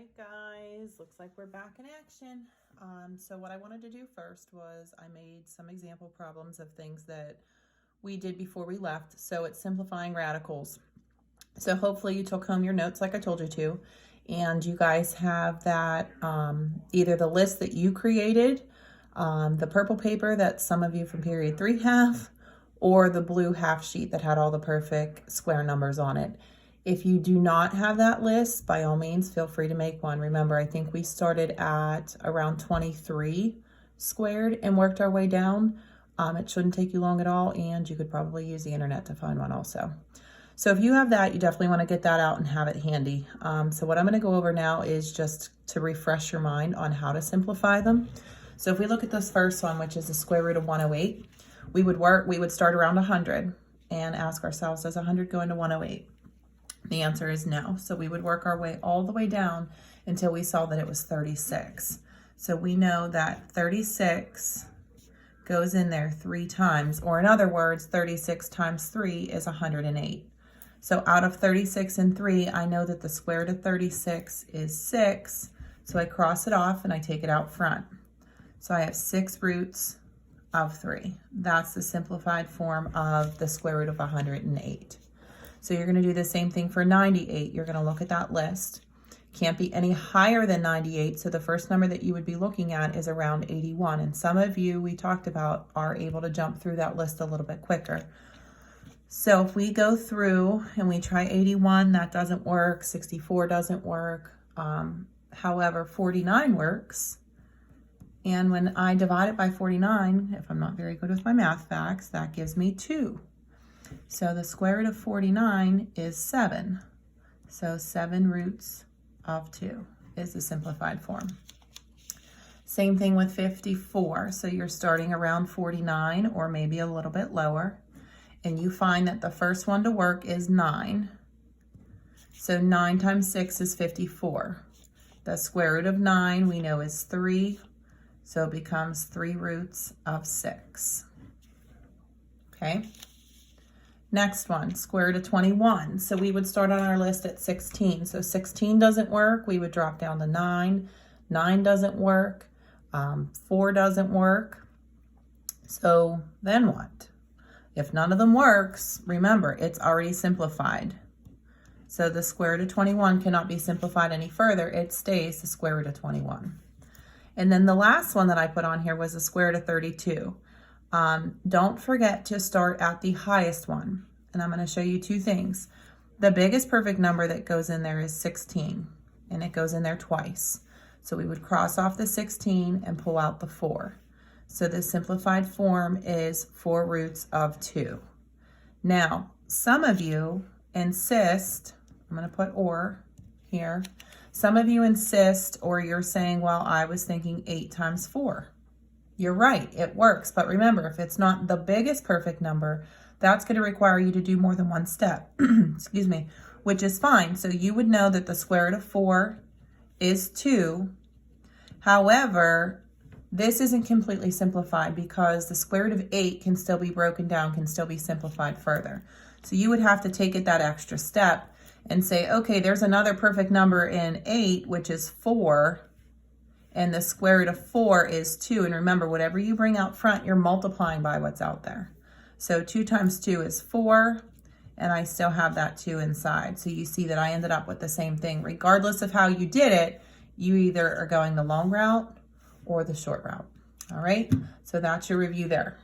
right, guys, looks like we're back in action. So what I wanted to do first was I made some example problems of things that we did before we left. So it's simplifying radicals. So hopefully you took home your notes like I told you to, and you guys have that, either the list that you created, the purple paper that some of you from period 3 have, or the blue half sheet that had all the perfect square numbers on it. If you do not have that list, by all means, feel free to make one. Remember, I think we started at around 23 squared and worked our way down. It shouldn't take you long at all, and you could probably use the internet to find one also. So if you have that, you definitely want to get that out and have it handy. So what I'm going to go over now is just to refresh your mind on how to simplify them. So if we look at this first one, which is the square root of 108, we would start around 100 and ask ourselves, does 100 go into 108? The answer is no. So we would work our way all the way down until we saw that it was 36. So we know that 36 goes in there 3 times, or in other words, 36 times 3 is 108. So out of 36 and 3, I know that the square root of 36 is 6. So I cross it off and I take it out front. So I have 6 roots of 3. That's the simplified form of the square root of 108. So you're going to do the same thing for 98. You're going to look at that list. Can't be any higher than 98. So the first number that you would be looking at is around 81. And some of you, we talked about, are able to jump through that list a little bit quicker. So if we go through and we try 81, that doesn't work. 64 doesn't work. However, 49 works. And when I divide it by 49, if I'm not very good with my math facts, that gives me 2. So the square root of 49 is 7. So 7 roots of 2 is the simplified form. Same thing with 54. So you're starting around 49 or maybe a little bit lower. And you find that the first one to work is 9. So 9 times 6 is 54. The square root of 9 we know is 3. So it becomes 3 roots of 6. Okay. Next one, square root of 21. So we would start on our list at 16. So 16 doesn't work. We would drop down to 9. 9 doesn't work. 4 doesn't work. So then what? If none of them works, remember, it's already simplified. So the square root of 21 cannot be simplified any further. It stays the square root of 21. And then the last one that I put on here was the square root of 32. Don't forget to start at the highest one. And I'm going to show you 2 things. The biggest perfect number that goes in there is 16, and it goes in there twice. So we would cross off the 16 and pull out the 4. So the simplified form is 4 roots of 2. Now, some of you insist, I'm going to put or here. Some of you insist, or you're saying, well, I was thinking 8 times 4. You're right, it works. But remember, if it's not the biggest perfect number, that's going to require you to do more than one step, excuse me, which is fine. So you would know that the square root of 4 is 2. However, this isn't completely simplified because the square root of 8 can still be broken down, can still be simplified further. So you would have to take it that extra step and say, okay, there's another perfect number in 8, which is 4. And the square root of 4 is 2. And remember, whatever you bring out front, you're multiplying by what's out there. So 2 times 2 is 4, and I still have that 2 inside. So you see that I ended up with the same thing. Regardless of how you did it, you either are going the long route or the short route. All right, so that's your review there.